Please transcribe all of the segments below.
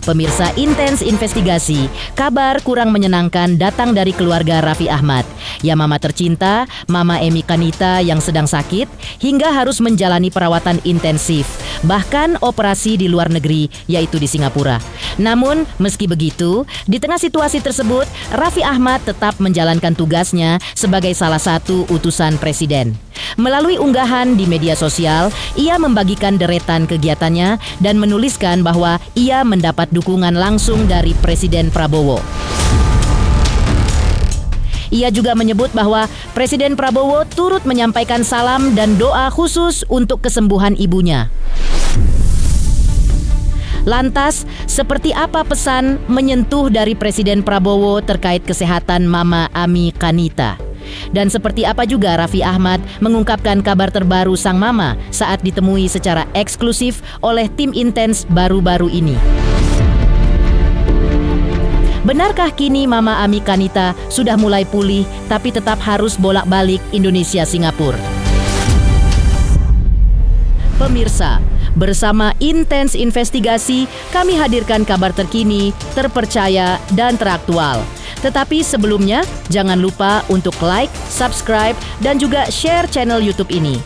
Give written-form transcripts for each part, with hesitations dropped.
Pemirsa Intens Investigasi, kabar kurang menyenangkan datang dari keluarga Raffi Ahmad. Ya mama tercinta, Mama Emi Kanita yang sedang sakit hingga harus menjalani perawatan intensif, bahkan operasi di luar negeri, yaitu di Singapura. Namun, meski begitu, di tengah situasi tersebut, Raffi Ahmad tetap menjalankan tugasnya sebagai salah satu utusan Presiden. Melalui unggahan di media sosial, ia membagikan deretan kegiatannya dan menuliskan bahwa ia mendapat dukungan langsung dari Presiden Prabowo. Ia juga menyebut bahwa Presiden Prabowo turut menyampaikan salam dan doa khusus untuk kesembuhan ibunya. Lantas, seperti apa pesan menyentuh dari Presiden Prabowo terkait kesehatan Mama Ami Kanita? Dan seperti apa juga Raffi Ahmad mengungkapkan kabar terbaru sang mama saat ditemui secara eksklusif oleh tim Intens baru-baru ini? Benarkah kini Mama Ami Kanita sudah mulai pulih tapi tetap harus bolak-balik Indonesia-Singapura? Pemirsa, bersama Intens Investigasi, kami hadirkan kabar terkini, terpercaya, dan teraktual. Tetapi sebelumnya, jangan lupa untuk like, subscribe, dan juga share channel YouTube ini.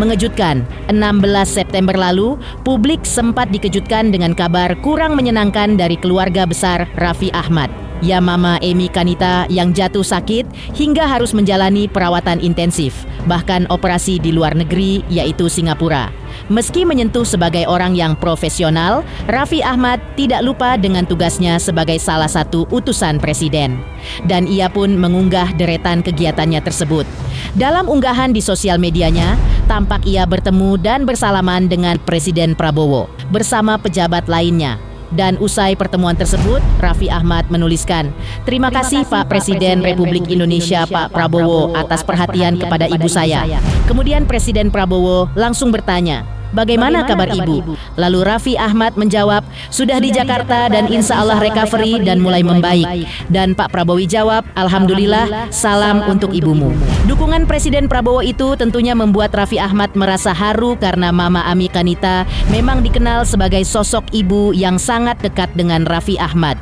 Mengejutkan, 16 September lalu, publik sempat dikejutkan dengan kabar kurang menyenangkan dari keluarga besar Raffi Ahmad. Ya Mama Emi Kanita yang jatuh sakit hingga harus menjalani perawatan intensif, bahkan operasi di luar negeri yaitu Singapura. Meski menyentuh sebagai orang yang profesional, Raffi Ahmad tidak lupa dengan tugasnya sebagai salah satu utusan Presiden. Dan ia pun mengunggah deretan kegiatannya tersebut. Dalam unggahan di sosial medianya, tampak ia bertemu dan bersalaman dengan Presiden Prabowo bersama pejabat lainnya. Dan usai pertemuan tersebut, Raffi Ahmad menuliskan, "Terima kasih Pak Presiden Republik Indonesia Pak Prabowo atas perhatian kepada ibu saya." Kemudian Presiden Prabowo langsung bertanya, "Bagaimana kabar ibu?" Lalu Raffi Ahmad menjawab, "Sudah di Jakarta dan insya Allah recovery dan mulai membaik." Dan Pak Prabowo jawab, "Alhamdulillah, salam untuk ibumu." Dukungan Presiden Prabowo itu tentunya membuat Raffi Ahmad merasa haru karena Mama Ami Kanita memang dikenal sebagai sosok ibu yang sangat dekat dengan Raffi Ahmad.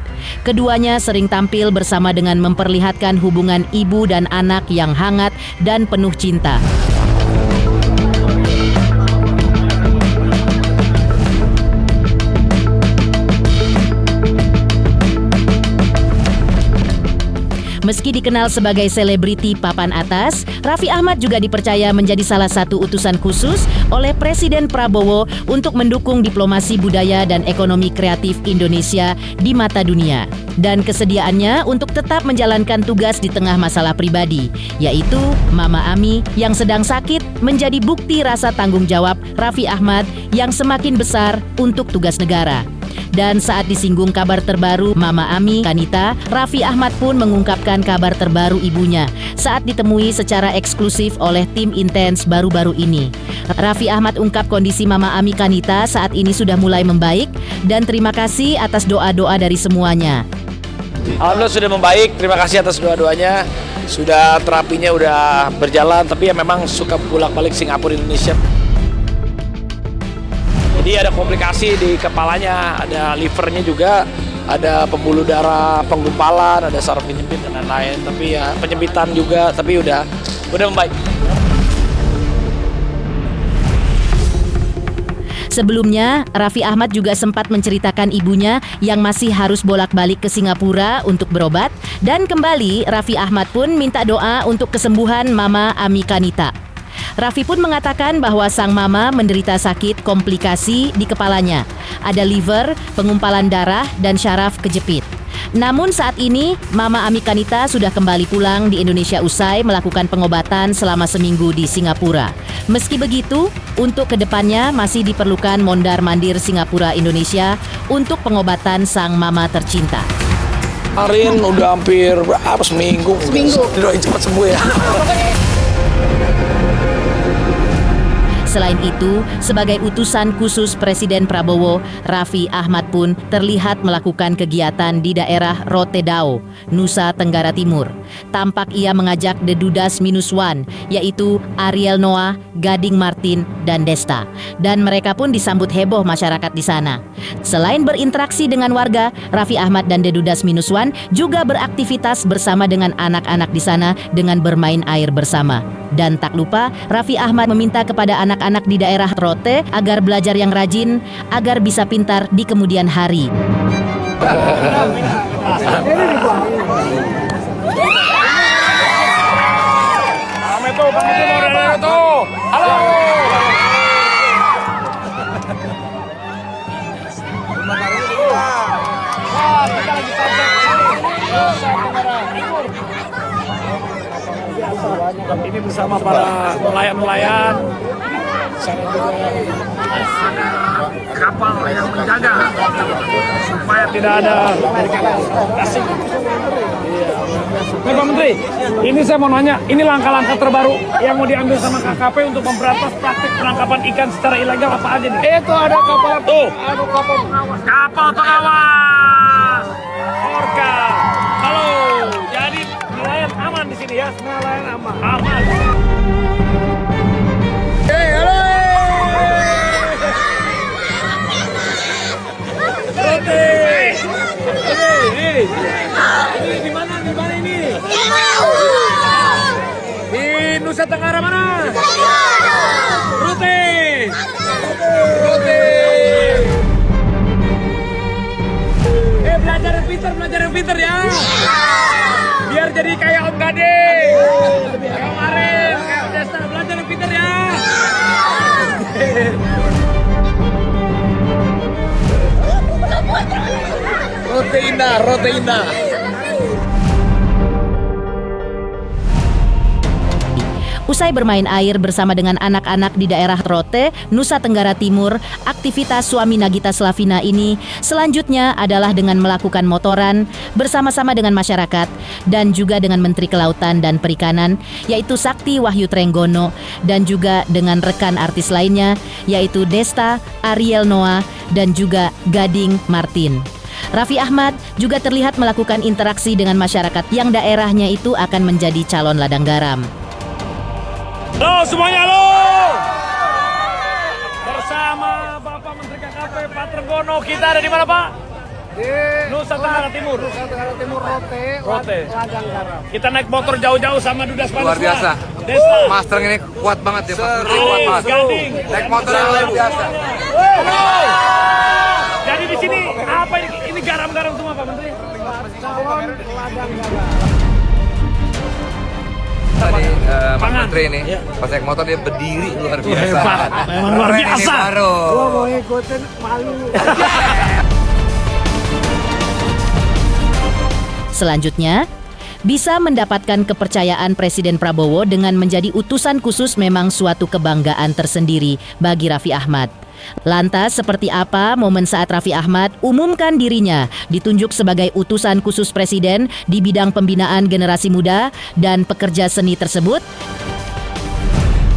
Keduanya sering tampil bersama dengan memperlihatkan hubungan ibu dan anak yang hangat dan penuh cinta. Meski dikenal sebagai selebriti papan atas, Raffi Ahmad juga dipercaya menjadi salah satu utusan khusus oleh Presiden Prabowo untuk mendukung diplomasi budaya dan ekonomi kreatif Indonesia di mata dunia. Dan kesediaannya untuk tetap menjalankan tugas di tengah masalah pribadi, yaitu Mama Ami yang sedang sakit menjadi bukti rasa tanggung jawab Raffi Ahmad yang semakin besar untuk tugas negara. Dan saat disinggung kabar terbaru Mama Ami Kanita, Raffi Ahmad pun mengungkapkan kabar terbaru ibunya saat ditemui secara eksklusif oleh tim Intens baru-baru ini. Raffi Ahmad ungkap kondisi Mama Ami Kanita saat ini sudah mulai membaik dan terima kasih atas doa-doa dari semuanya. Alhamdulillah sudah membaik, terima kasih atas doa-doanya. Sudah terapinya udah berjalan, tapi ya memang suka bolak-balik Singapura Indonesia. Jadi ada komplikasi di kepalanya, ada livernya juga, ada pembuluh darah, penggumpalan, ada saraf penyempit dan lain-lain. Tapi ya penyempitan juga, tapi udah membaik. Sebelumnya, Raffi Ahmad juga sempat menceritakan ibunya yang masih harus bolak-balik ke Singapura untuk berobat. Dan kembali, Raffi Ahmad pun minta doa untuk kesembuhan Mama Ami Kanita. Raffi pun mengatakan bahwa sang mama menderita sakit komplikasi di kepalanya. Ada liver, pengumpalan darah, dan syaraf kejepit. Namun saat ini, Mama Ami Kanita sudah kembali pulang di Indonesia usai melakukan pengobatan selama seminggu di Singapura. Meski begitu, untuk kedepannya masih diperlukan mondar-mandir Singapura Indonesia untuk pengobatan sang mama tercinta. Kemarin udah hampir seminggu. Doain cepat sembuh ya. Selain itu, sebagai utusan khusus Presiden Prabowo, Raffi Ahmad pun terlihat melakukan kegiatan di daerah Rotedao, Nusa Tenggara Timur. Tampak ia mengajak The Dudas -1, yaitu Ariel Noah, Gading Martin, dan Desta. Dan mereka pun disambut heboh masyarakat di sana. Selain berinteraksi dengan warga, Raffi Ahmad dan The Dudas -1 juga beraktivitas bersama dengan anak-anak di sana dengan bermain air bersama. Dan tak lupa, Raffi Ahmad meminta kepada anak-anak di daerah Rote agar belajar yang rajin, agar bisa pintar di kemudian hari. Halo. Ini bersama para nelayan-nelayan, sana juga kapal yang menjaga supaya tidak ada asing. Pak Menteri, ini saya mau nanya, ini langkah-langkah terbaru yang mau diambil sama KKP untuk memberantas praktik penangkapan ikan secara ilegal apa aja nih? Itu ada kapal tuh, kapal pengawas. Kapal pengawas. Orka. Halo. Jadi nelayan aman di sini ya? Nelayan aman. Aman. Halo. Ini di mana? Di mana ini? Di Nusa Tenggara mana? Rute. Belajar yang pintar ya. Biar jadi kayak Om Gading, kayak Om Arif, kayak Om Desta. Belajar yang pintar ya. Rote indah. Usai bermain air bersama dengan anak-anak di daerah Rote, Nusa Tenggara Timur, aktivitas suami Nagita Slavina ini selanjutnya adalah dengan melakukan motoran bersama-sama dengan masyarakat dan juga dengan Menteri Kelautan dan Perikanan, yaitu Sakti Wahyu Trenggono, dan juga dengan rekan artis lainnya, yaitu Desta, Ariel Noah, dan juga Gading Martin. Raffi Ahmad juga terlihat melakukan interaksi dengan masyarakat yang daerahnya itu akan menjadi calon ladang garam. Halo semuanya, halo! Bersama Bapak Menteri KKP Pak Trenggono, kita ada di mana Pak? Di Nusa Tenggara Timur. Nusa Tenggara Timur, Rote. Ladang garam. Kita naik motor jauh-jauh sama Dudas Panas. Luar biasa. Desta. Mas Treng ini kuat banget ya, Mas. Kuat banget. Gading. Naik motor yang luar biasa. Halo! Jadi di sini apa ini? Ini garam-garam semua Pak Menteri? Calon ladang garam. Tadi Pak Pangan. Menteri ini Ya. pas naik motor dia berdiri luar biasa. Hebat. Memang luar Keren biasa. Ini baru. Gua mau ikutin malu. Selanjutnya, bisa mendapatkan kepercayaan Presiden Prabowo dengan menjadi utusan khusus memang suatu kebanggaan tersendiri bagi Raffi Ahmad. Lantas seperti apa momen saat Raffi Ahmad umumkan dirinya ditunjuk sebagai utusan khusus Presiden di bidang pembinaan generasi muda dan pekerja seni tersebut?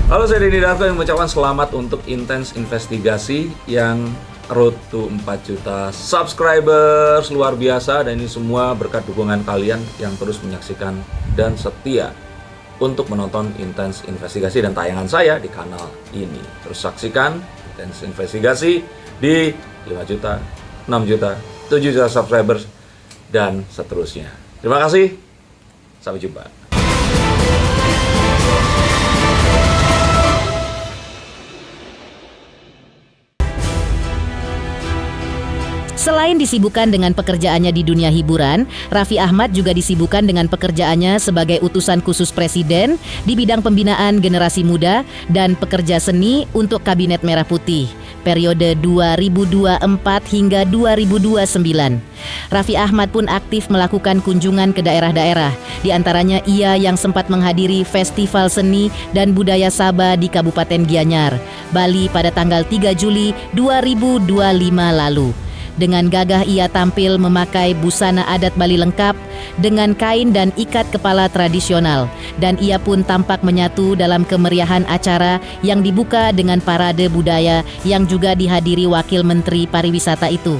Halo, saya Denny Darto yang mengucapkan selamat untuk Intens Investigasi yang road to 4 juta subscribers, luar biasa, dan ini semua berkat dukungan kalian yang terus menyaksikan dan setia untuk menonton Intens Investigasi dan tayangan saya di kanal ini. Terus saksikan Intens Investigasi di 5 juta, 6 juta, 7 juta subscribers dan seterusnya. Terima kasih, sampai jumpa. Selain disibukkan dengan pekerjaannya di dunia hiburan, Raffi Ahmad juga disibukkan dengan pekerjaannya sebagai utusan khusus Presiden di bidang pembinaan generasi muda dan pekerja seni untuk Kabinet Merah Putih periode 2024 hingga 2029. Raffi Ahmad pun aktif melakukan kunjungan ke daerah-daerah, di antaranya ia yang sempat menghadiri Festival Seni dan Budaya Saba di Kabupaten Gianyar, Bali pada tanggal 3 Juli 2025 lalu. Dengan gagah ia tampil memakai busana adat Bali lengkap dengan kain dan ikat kepala tradisional, dan ia pun tampak menyatu dalam kemeriahan acara yang dibuka dengan parade budaya yang juga dihadiri Wakil Menteri Pariwisata itu.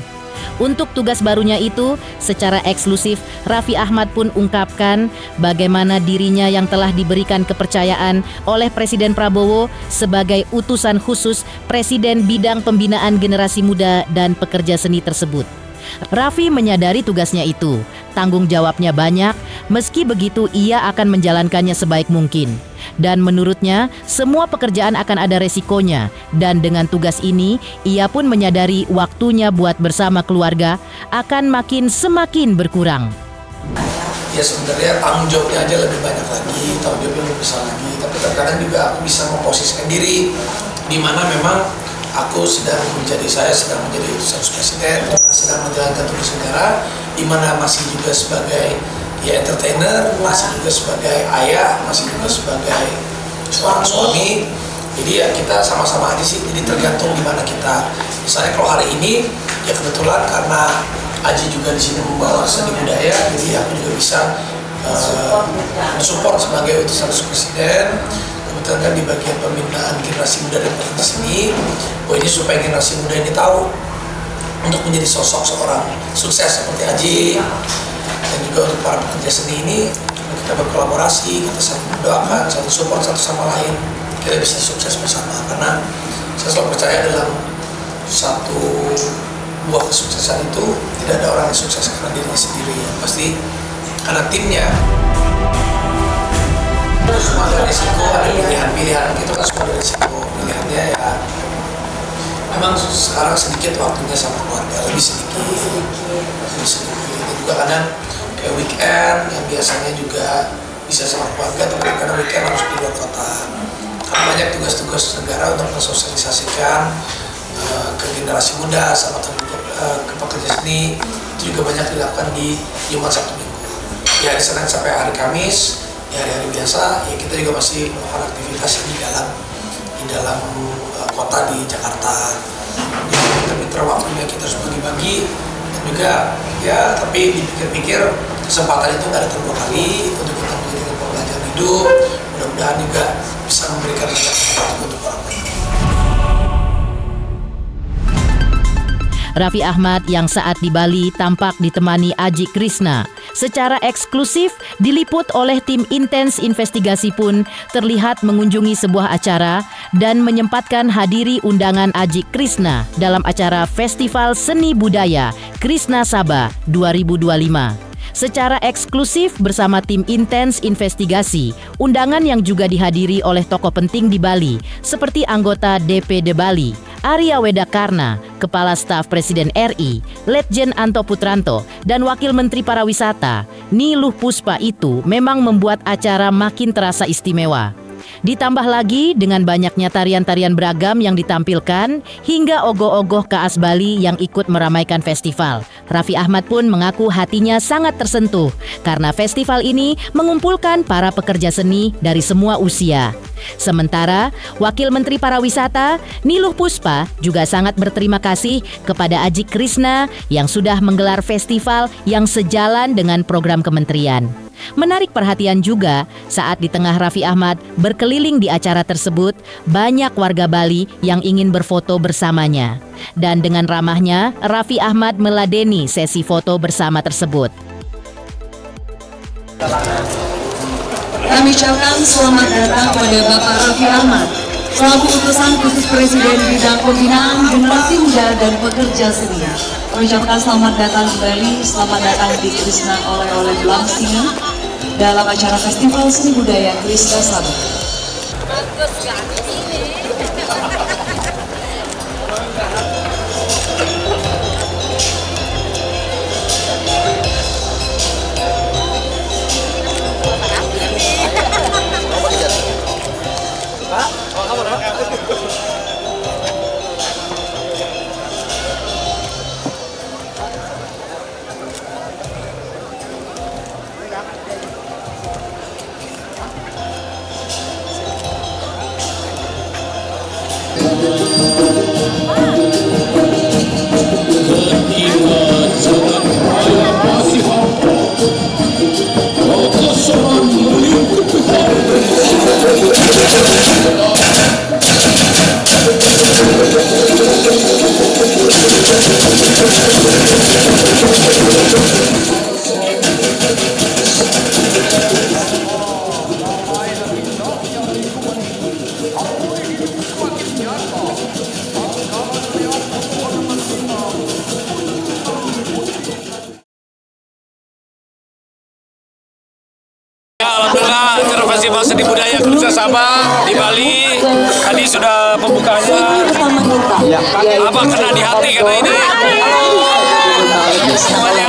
Untuk tugas barunya itu, secara eksklusif Raffi Ahmad pun ungkapkan bagaimana dirinya yang telah diberikan kepercayaan oleh Presiden Prabowo sebagai utusan khusus Presiden bidang pembinaan generasi muda dan pekerja seni tersebut. Raffi menyadari tugasnya itu, tanggung jawabnya banyak, meski begitu ia akan menjalankannya sebaik mungkin. Dan menurutnya, semua pekerjaan akan ada resikonya, dan dengan tugas ini, ia pun menyadari waktunya buat bersama keluarga akan semakin berkurang. Ya sebenarnya tanggung jawabnya aja lebih banyak lagi, tanggung jawabnya lebih besar lagi, tapi terkadang juga aku bisa memposisikan diri di mana memang aku sedang menjadi utusan presiden, sedang menjalankan tugas negara, di mana masih juga sebagai entertainer, masih juga sebagai ayah, masih juga sebagai seorang suami. Jadi ya kita sama-sama aja sih, jadi tergantung di mana kita. Misalnya kalau hari ini ya kebetulan karena Aji juga di sini membawa seni budaya, jadi aku juga bisa mensupport sebagai utusan presiden. Kebetulan kan di bagian pembinaan generasi muda dan pekerja seni, ini supaya generasi muda ini tahu untuk menjadi sosok seorang sukses seperti Aji, dan juga untuk para pekerja seni ini kita berkolaborasi, kita saling mendoakan, saling support satu sama lain, kita bisa sukses bersama. Karena saya selalu percaya dalam satu buah kesuksesan itu tidak ada orang yang sukses karena dirinya sendiri, pasti karena timnya. Semua ada resiko, ada pilihan-pilihan, itu kan semua ada resiko. Pilihannya ya memang sekarang sedikit waktunya sama keluarga, lebih sedikit. Itu juga kadang kayak weekend yang biasanya juga bisa sama keluarga, tapi kadang weekend harus di luar kota. Karena banyak tugas-tugas negara untuk mensosialisasikan ke generasi muda sama ke pekerja seni, itu juga banyak dilakukan di Jumat, Sabtu, Minggu. Ya hari Senin sampai hari Kamis, di hari-hari biasa, ya kita juga masih melakukan aktivitas di dalam kota di Jakarta. Jadi pinter-pinter waktunya kita harus bagi-bagi, dan juga ya tapi dipikir-pikir kesempatan itu nggak datang 2 kali, untuk kita menjadikan pembelajaran hidup. Mudah-mudahan juga bisa memberikan manfaat untuk orang lain. Raffi Ahmad yang saat di Bali tampak ditemani Aji Krishna. Secara eksklusif diliput oleh tim Intens Investigasi pun terlihat mengunjungi sebuah acara dan menyempatkan hadiri undangan Aji Krishna dalam acara Festival Seni Budaya Krishna Sabha 2025. Secara eksklusif bersama tim Intens Investigasi, undangan yang juga dihadiri oleh tokoh penting di Bali seperti anggota DPD Bali, Arya Wedakarna, Kepala Staf Presiden RI, Letjen Anto Putranto, dan Wakil Menteri Pariwisata, Niluh Puspa itu memang membuat acara makin terasa istimewa. Ditambah lagi dengan banyaknya tarian-tarian beragam yang ditampilkan hingga ogoh-ogoh khas Bali yang ikut meramaikan festival. Raffi Ahmad pun mengaku hatinya sangat tersentuh karena festival ini mengumpulkan para pekerja seni dari semua usia. Sementara Wakil Menteri Pariwisata Niluh Puspa juga sangat berterima kasih kepada Aji Krishna yang sudah menggelar festival yang sejalan dengan program kementerian. Menarik perhatian juga saat di tengah Raffi Ahmad berkeliling di acara tersebut, banyak warga Bali yang ingin berfoto bersamanya. Dan dengan ramahnya, Raffi Ahmad meladeni sesi foto bersama tersebut. Kami ucapkan selamat datang pada Bapak Raffi Ahmad selaku utusan khusus Presiden bidang pembinaan generasi muda dan pekerja seni. Kami ucapkan selamat datang kembali, selamat datang di Krishna oleh Blamsini dalam acara Festival Seni Budaya Krishna Sabha. Bakti Budaya Kerjasama di Bali. Tadi sudah pembukaannya. Apa kena di hati karena ini semuanya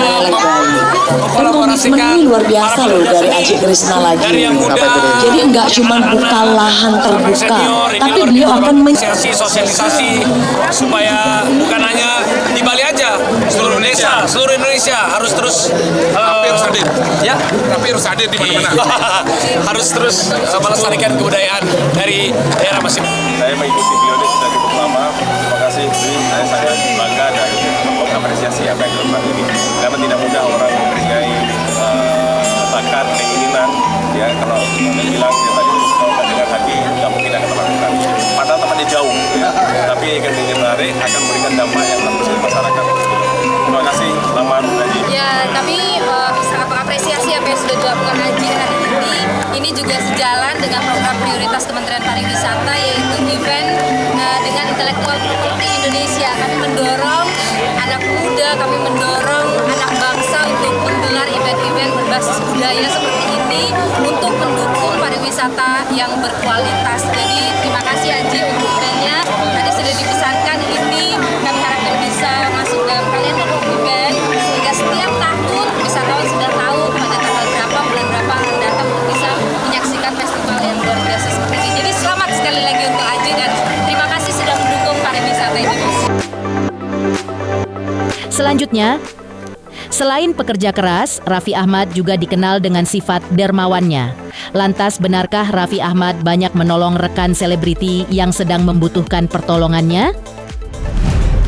mengkolaborasikan luar biasa loh dari Aji Krishna lagi. dari yang muda. Jadi nggak cuma buka lahan terbuka, tapi beliau akan sosialisasi supaya bukan hanya di Bali aja, seluruh Indonesia harus terus harus hadir. Ya, tapi harus hadir di mana-mana. Harus terus melestarikan kebudayaan dari daerah masing. Saya mengikuti beliau ini sudah cukup lama. Terima kasih, saya sangat bangga dan mengapresiasi apa yang dilakukan ini. Karena tidak mudah orang mempunyai bakat, keinginan, ya kalau bilang ya tadi kalau dengan hati nggak mungkin akan melakukan. Padahal tempatnya jauh, ya. Tapi yang ingin menarik akan memberikan dampak yang bagus di masyarakat. Terima kasih, selamat Haji. Ya, kami sangat mengapresiasi apa yang sudah dilakukan Haji hari ini. Ini juga sejalan dengan program prioritas Kementerian Pariwisata, yaitu event dengan intelektual property Indonesia. Kami mendorong anak muda, kami mendorong anak bangsa untuk menggelar event-event berbasis budaya seperti ini untuk mendukung pariwisata yang berkualitas. Jadi terima kasih Haji untuk eventnya. Tadi sudah dipesankan ini, kami harapkan bisa masuk dalam kalender event sehingga setiap tahun wisatawan sudah tahu pada tanggal berapa, bulan berapa akan datang untuk bisa menyaksikan festival yang luar biasa seperti ini. Jadi selamat sekali lagi untuk Haji dan terima kasih sudah mendukung pariwisata Indonesia. Selanjutnya, selain pekerja keras, Raffi Ahmad juga dikenal dengan sifat dermawannya. Lantas, benarkah Raffi Ahmad banyak menolong rekan selebriti yang sedang membutuhkan pertolongannya?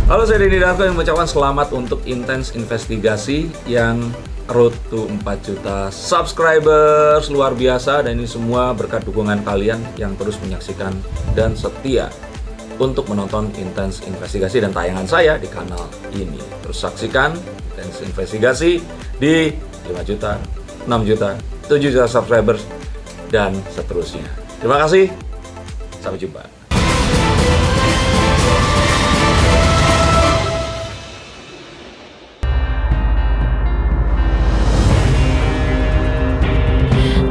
Halo, saya Denny Darko yang mengucapkan selamat untuk Intens Investigasi yang road to 4 juta subscribers, luar biasa. Dan ini semua berkat dukungan kalian yang terus menyaksikan dan setia untuk menonton Intens Investigasi dan tayangan saya di kanal ini. Terus saksikan Intens Investigasi di 5 juta, 6 juta, 7 juta subscribers dan seterusnya. Terima kasih, sampai jumpa.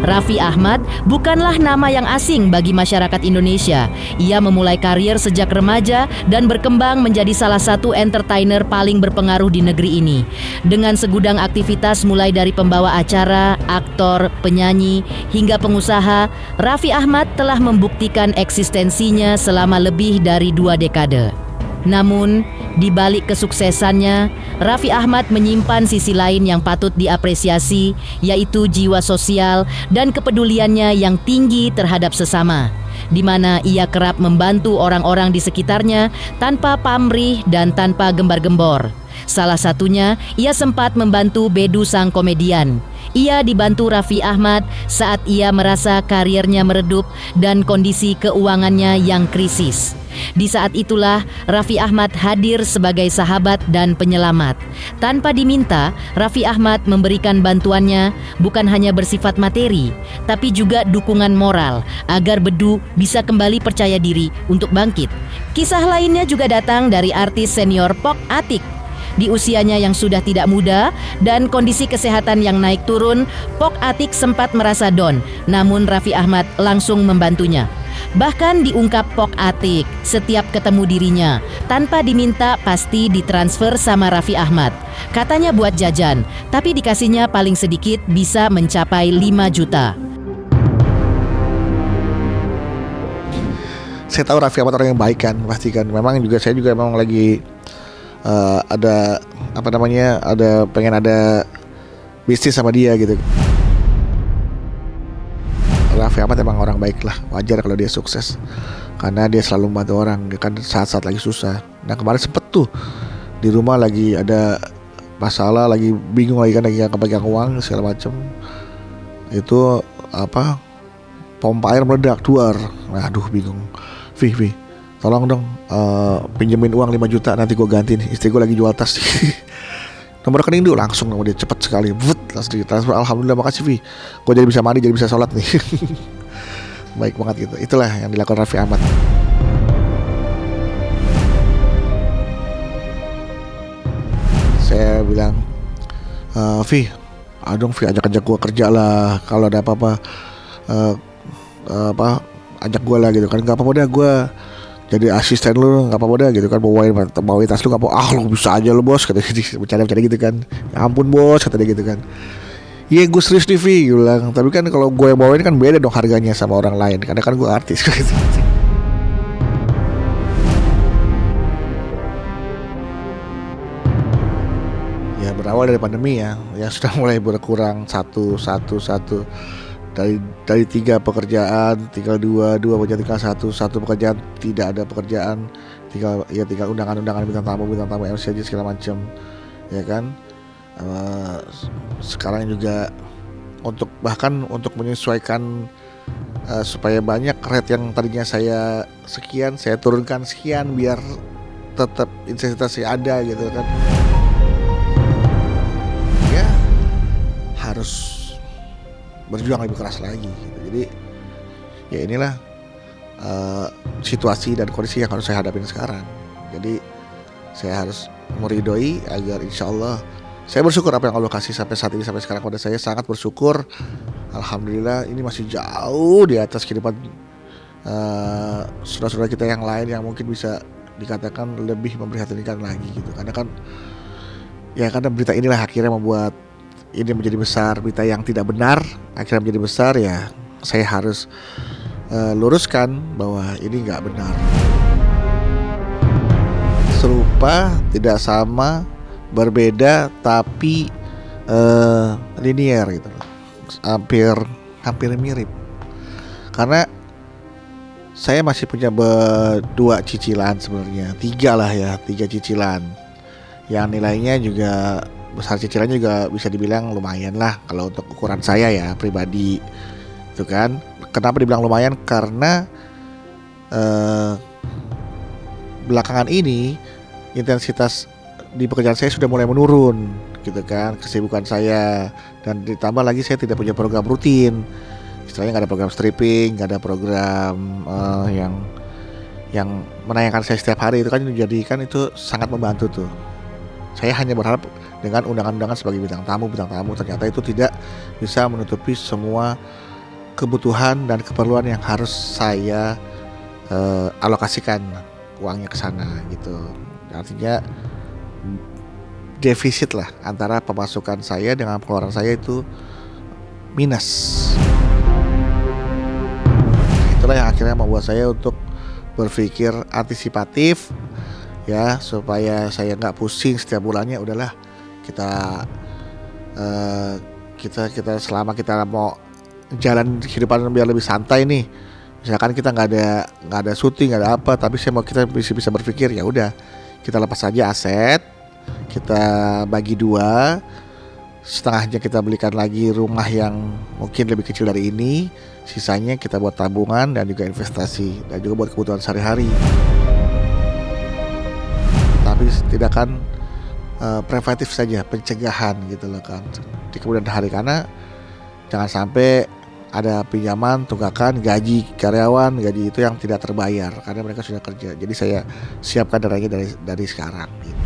Raffi Ahmad bukanlah nama yang asing bagi masyarakat Indonesia. Ia memulai karir sejak remaja dan berkembang menjadi salah satu entertainer paling berpengaruh di negeri ini. Dengan segudang aktivitas mulai dari pembawa acara, aktor, penyanyi, hingga pengusaha, Raffi Ahmad telah membuktikan eksistensinya selama lebih dari 2 dekade. Namun, di balik kesuksesannya, Raffi Ahmad menyimpan sisi lain yang patut diapresiasi, yaitu jiwa sosial dan kepeduliannya yang tinggi terhadap sesama, di mana ia kerap membantu orang-orang di sekitarnya tanpa pamrih dan tanpa gembar-gembor. Salah satunya, ia sempat membantu Bedu sang komedian. Ia dibantu Raffi Ahmad saat ia merasa karirnya meredup dan kondisi keuangannya yang krisis. Di saat itulah Raffi Ahmad hadir sebagai sahabat dan penyelamat. Tanpa diminta, Raffi Ahmad memberikan bantuannya bukan hanya bersifat materi, tapi juga dukungan moral agar Bedu bisa kembali percaya diri untuk bangkit. Kisah lainnya juga datang dari artis senior Pok Atiek. Di usianya yang sudah tidak muda dan kondisi kesehatan yang naik turun, Pok Atiek sempat merasa down, namun Raffi Ahmad langsung membantunya. Bahkan diungkap Pok Atiek, setiap ketemu dirinya, tanpa diminta pasti ditransfer sama Raffi Ahmad. Katanya buat jajan, tapi dikasihnya paling sedikit bisa mencapai 5 juta. Saya tahu Raffi Ahmad orang yang baik kan, pastikan. Memang juga saya juga memang lagi ada pengen ada bisnis sama dia gitu. Raffi Ahmad emang orang baik lah, wajar kalau dia sukses karena dia selalu membantu orang, dia kan saat-saat lagi susah. Nah kemarin sempet tuh di rumah lagi ada masalah, lagi bingung lagi kan, lagi pegang uang segala macem. Itu pompa air meledak keluar. Nah, aduh bingung. Vi, tolong dong pinjemin uang 5 juta, nanti gue ganti nih, istri gue lagi jual tas. Nomor rekening dulu, langsung nomor dia cepet sekali, langsung ditransfer. Alhamdulillah, makasih Vi, gue jadi bisa mandi, jadi bisa sholat nih. Baik banget gitu. Itulah yang dilakukan Raffi Ahmad. Saya bilang, Vi, Vi ajak gue kerja lah, kalau ada apa-apa ajak gue lah gitu kan, nggak apa-apa dah gue jadi asisten lu, nggak apa-apa dah gitu kan, bawain tas lu nggak apa, lu bisa aja lu bos, kata dia, bercanda gitu kan, ya ampun bos, kata dia gitu kan. Iya gue serius nih Vi, gue bilang, tapi kan kalau gue yang bawain kan beda dong harganya sama orang lain, karena kan gue artis gitu. Ya berawal dari pandemi ya sudah mulai berkurang satu dari 3 pekerjaan tinggal 2 pekerjaan tinggal 1 pekerjaan tidak ada pekerjaan, tinggal undangan bintang tamu MC aja segala macam ya kan. Sekarang juga bahkan untuk menyesuaikan supaya banyak rate yang tadinya saya sekian saya turunkan sekian biar tetap intensitasnya ada gitu kan. Ya harus berjuang lebih keras lagi gitu. Jadi ya inilah situasi dan kondisi yang harus saya hadapin sekarang. Jadi saya harus meridoi agar insya Allah, saya bersyukur apa yang Allah kasih sampai saat ini, sampai sekarang pada saya sangat bersyukur. Alhamdulillah ini masih jauh di atas kehidupan saudara-saudara kita yang lain yang mungkin bisa dikatakan lebih memprihatinkan lagi gitu. Karena kan ya karena berita inilah akhirnya membuat ini menjadi besar, berita yang tidak benar akhirnya menjadi besar, ya saya harus luruskan bahwa ini nggak benar. Serupa, tidak sama, berbeda tapi linear gitu, hampir mirip. Karena saya masih punya 2 cicilan sebenarnya, 3 cicilan yang nilainya juga besar, cicilannya juga bisa dibilang lumayan lah kalau untuk ukuran saya ya pribadi itu kan. Kenapa dibilang lumayan? Karena belakangan ini intensitas di pekerjaan saya sudah mulai menurun gitu kan, kesibukan saya, dan ditambah lagi saya tidak punya program rutin, istilahnya nggak ada program stripping, nggak ada program yang menayangkan saya setiap hari. Itu kan menjadikan itu sangat membantu tuh. Saya hanya berharap dengan undangan-undangan sebagai bintang tamu ternyata itu tidak bisa menutupi semua kebutuhan dan keperluan yang harus saya alokasikan uangnya ke sana gitu. Artinya defisit lah antara pemasukan saya dengan pengeluaran saya itu minus. Itulah yang akhirnya membuat saya untuk berpikir antisipatif ya, supaya saya nggak pusing setiap bulannya. Udahlah kita selama kita mau jalan kehidupan biar lebih santai nih, misalkan kita nggak ada syuting, nggak ada apa, tapi kita bisa berpikir ya udah kita lepas saja aset, kita bagi 2, setengahnya kita belikan lagi rumah yang mungkin lebih kecil dari ini, sisanya kita buat tabungan dan juga investasi dan juga buat kebutuhan sehari-hari. Tapi tidak kan preventif saja, pencegahan gitu loh kan di kemudian hari, karena jangan sampai ada pinjaman, tunggakan, gaji karyawan, gaji itu yang tidak terbayar karena mereka sudah kerja. Jadi saya siapkan dananya dari sekarang gitu.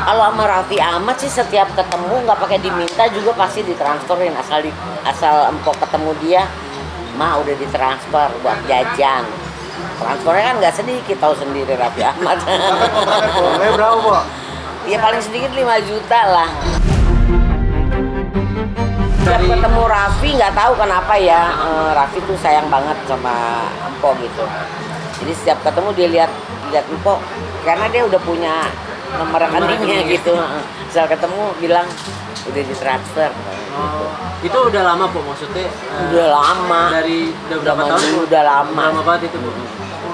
Kalau sama Raffi Ahmad sih setiap ketemu nggak pakai diminta juga pasti ditransferin, asal empok ketemu dia mah udah ditransfer buat jajan. Transfernya kan nggak sedikit, tahu sendiri Raffi Ahmad. Berapa Pak? Ya paling sedikit 5 juta lah. Setiap ketemu Raffi nggak tahu kenapa ya, Raffi tuh sayang banget sama empok gitu. Jadi setiap ketemu dia lihat empok karena dia udah punya nomor rekeningnya gitu. Asal ketemu bilang udah ditransfer. Itu udah lama Po, maksudnya? Udah lama. Udah berapa tahun? Udah lama. Lama banget itu Po.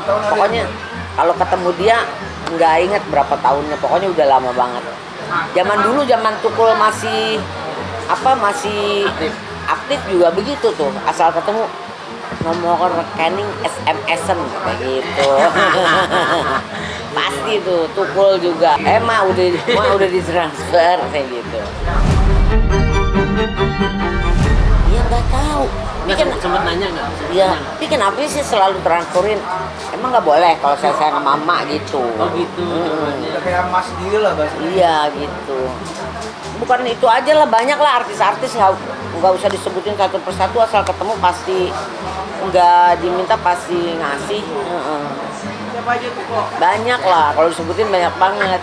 Pokoknya kalau ketemu dia nggak inget berapa tahunnya, pokoknya udah lama banget. Zaman dulu, zaman Tukul masih aktif juga begitu tuh, asal ketemu nomor rekening SMS-an kayak gitu. Pasti tuh Tukul juga emang udah ditransfer kayak gitu. Ya nggak tahu. Nggak sempat nanya nggak? Iya, tapi kenapa sih selalu transferin? Emang nggak boleh kalau saya sayang sama mama gitu. Oh gitu. Udah kayak emas sendiri lah bahasanya. Iya gitu. Bukan itu aja lah, banyak lah artis-artis nggak usah disebutin satu persatu, asal ketemu pasti nggak diminta pasti ngasih. Siapa aja tuh kok? Banyak lah, kalau disebutin banyak banget.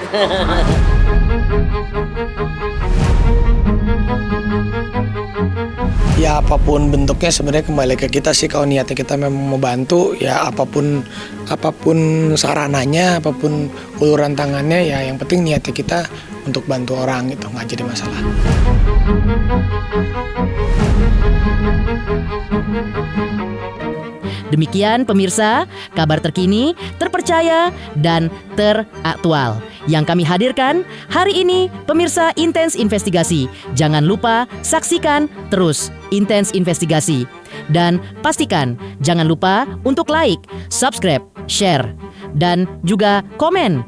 Ya apapun bentuknya sebenarnya kembali ke kita sih, kalau niatnya kita memang membantu ya apapun sarananya, apapun uluran tangannya ya yang penting niatnya kita untuk bantu orang gitu, nggak jadi masalah. Demikian pemirsa, kabar terkini, terpercaya, dan teraktual yang kami hadirkan hari ini. Pemirsa Intens Investigasi, jangan lupa saksikan terus Intens Investigasi. Dan pastikan jangan lupa untuk like, subscribe, share, dan juga komen.